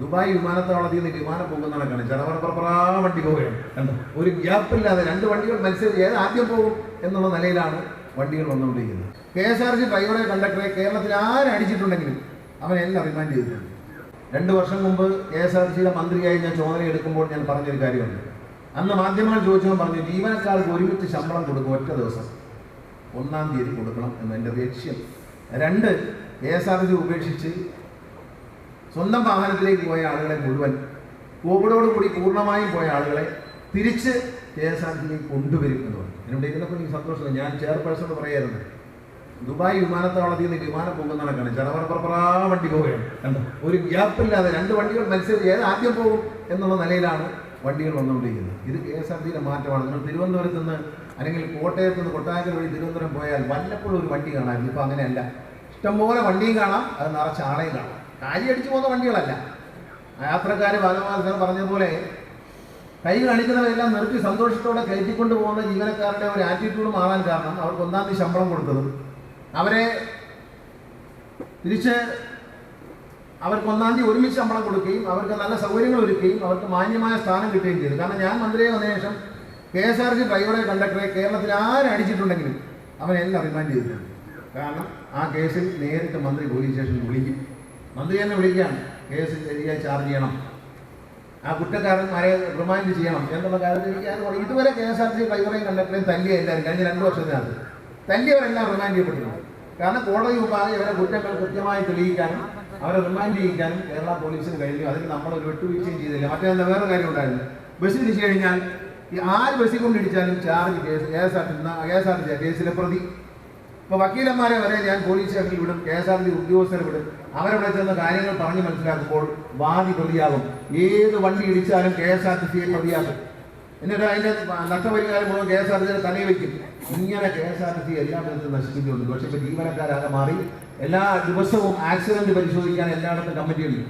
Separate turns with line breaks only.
Dubai വിമാനത്താവളത്തിൽ നിന്ന് വിമാനം പോകുന്ന കണക്കാണ്. ചറവറപ്പറ വണ്ടി പോവുകയാണ്. കണ്ടോ, ഒരു ഗ്യാപ്പില്ലാതെ രണ്ട് വണ്ടികൾ മത്സരിച്ച് ഏത് ആദ്യം പോകും എന്നുള്ള നിലയിലാണ് വണ്ടികൾ വന്നുകൊണ്ടിരിക്കുന്നത്. KSRTC ഡ്രൈവറെ കണ്ടക്ടറെ കേരളത്തിൽ ആരടിച്ചിട്ടുണ്ടെങ്കിലും അവനെല്ലാം റിമാൻഡ് ചെയ്തിട്ടുണ്ട്. 2 വർഷം മുമ്പ് KSRTCയുടെ മന്ത്രിയായി ഞാൻ ചുമതല എടുക്കുമ്പോൾ ഞാൻ പറഞ്ഞൊരു കാര്യമുണ്ട്. അന്ന് മാധ്യമങ്ങൾ ചോദിച്ചപ്പോൾ പറഞ്ഞു, ജീവനക്കാർക്ക് ഒരുമിച്ച് ശമ്പളം കൊടുക്കും, ഒറ്റ ദിവസം 1-ാം തീയതി കൊടുക്കണം എന്ന് എൻ്റെ ലക്ഷ്യം. 2, KSRTC ഉപേക്ഷിച്ച് സ്വന്തം വാഹനത്തിലേക്ക് പോയ ആളുകളെ മുഴുവൻ, കോവിഡോടുകൂടി പൂർണ്ണമായും പോയ ആളുകളെ തിരിച്ച് KSRTCയിലേക്ക് കൊണ്ടുവരും എന്ന് പറഞ്ഞു. എന്നോട് ഇതിനൊക്കെ എനിക്ക് സന്തോഷമില്ല. ഞാൻ ചെയർപേഴ്സണോട് പറയായിരുന്നു, ദുബായ് വിമാനത്താവളത്തിൽ നിന്ന് വിമാനം പോകുന്ന കണക്കാണ്. ചറവറപ്പറ വണ്ടി പോവുകയാണ്. കണ്ടോ, ഒരു ഗ്യാപ്പില്ലാതെ രണ്ട് വണ്ടികൾ മത്സരിച്ച് ഏത് ആദ്യം പോകും എന്നുള്ള നിലയിലാണ് വണ്ടികൾ വന്നുകൊണ്ടിരിക്കുന്നത്. ഇത് KSRTCയുടെ മാറ്റമാണ്. നിങ്ങൾ തിരുവനന്തപുരത്ത് നിന്ന് അല്ലെങ്കിൽ കോട്ടയത്ത് നിന്ന് കൊട്ടാരക്കര വഴി തിരുവനന്തപുരം പോയാൽ വല്ലപ്പോഴും ഒരു വണ്ടി കാണാം. ഇപ്പോൾ അങ്ങനെയല്ല, ഇഷ്ടംപോലെ വണ്ടിയും കാണാം, അത് നിറച്ച് ആളെയും കാണാം. കാരി അടിച്ചു പോകുന്ന വണ്ടികളല്ല. യാത്രക്കാർ ഭാഗവാസങ്ങൾ പറഞ്ഞതുപോലെ കൈ കാണിക്കുന്നവരെല്ലാം നിർത്തി സന്തോഷത്തോടെ കയറ്റിക്കൊണ്ട് പോകുന്ന ജീവനക്കാരുടെ ഒരു ആറ്റിറ്റ്യൂഡ് മാറാൻ കാരണം അവർക്ക് 1-ാം തീയതി ശമ്പളം കൊടുത്തതും അവരെ തിരിച്ച് അവർക്ക് 1-ാം തീയതി ഒരുമിച്ച് ശമ്പളം കൊടുക്കുകയും അവർക്ക് നല്ല സൗകര്യങ്ങൾ ഒരുക്കുകയും അവർക്ക് മാന്യമായ സ്ഥാനം കിട്ടുകയും ചെയ്തു. കാരണം ഞാൻ മന്ത്രിയെ വന്നതിന് ശേഷം KSRTC ഡ്രൈവറെ കണ്ടക്ടറെ കേരളത്തിൽ ആരടിച്ചിട്ടുണ്ടെങ്കിലും അവനെല്ലാം റിമാൻഡ് ചെയ്തിട്ടുണ്ട്. കാരണം ആ കേസിൽ നേരിട്ട് മന്ത്രി പോലീസ് സ്റ്റേഷനിൽ വിളിക്കും. മന്ത്രി തന്നെ വിളിക്കുകയാണ്, കേസ് ശരിയായി ചാർജ് ചെയ്യണം, ആ കുറ്റക്കാരന്മാരെ റിമാൻഡ് ചെയ്യണം എന്നുള്ള കാര്യത്തിൽ എനിക്ക് ഇതുവരെ KSRTC ഡ്രൈവറെയും കണ്ടക്ടറെയും തല്ലിയ എല്ലാവരും കഴിഞ്ഞ 2 വർഷത്തിനകത്ത് തല്ലിയവരെല്ലാം റിമാൻഡ് ചെയ്യപ്പെട്ടിട്ടുണ്ട്. കാരണം കോടതി മുമ്പാകെ ഇവരെ കുറ്റങ്ങൾ കൃത്യമായി തെളിയിക്കാനും അവരെ റിമാൻഡ് ചെയ്യിക്കാനും കേരള പോലീസിന് കഴിഞ്ഞു. അതിന് നമ്മളൊരു വിട്ടുവീഴ്ചയും ചെയ്തില്ല. മറ്റേ വേറെ കാര്യം ഉണ്ടായിരുന്നു, ബസ്സിൽ ഇടിച്ചു കഴിഞ്ഞാൽ ഈ ആര് ബസ്സിൽ കൊണ്ടിടിച്ചാലും ചാർജ് KSRTC കേസിലെ പ്രതി. ഇപ്പോൾ വക്കീലന്മാരെ വരെ ഞാൻ പോലീസ് സ്റ്റേഷനിൽ വിടും, KSRTC ഉദ്യോഗസ്ഥരെ വിടും. അവരവിടെ ചെന്ന കാര്യങ്ങൾ പറഞ്ഞ് മനസ്സിലാക്കുമ്പോൾ വാദി പ്രതിയാകും. ഏത് വണ്ടി ഇടിച്ചാലും KSRTCയെ പ്രതിയാകും. എന്നിട്ട് അതിൻ്റെ നഷ്ടപരിഹാരം മുഴുവൻ KSRTCയുടെ തലയിൽ വയ്ക്കും. ഇങ്ങനെ KSRTC എല്ലാ വിധത്തിലും നശിപ്പിക്കുന്നുണ്ട്. പക്ഷേ ഇപ്പോൾ ജീവനക്കാരാകെ മാറി. എല്ലാ ദിവസവും ആക്സിഡന്റ് പരിശോധിക്കാൻ എല്ലായിടത്തും കമ്മിറ്റിയുണ്ട്.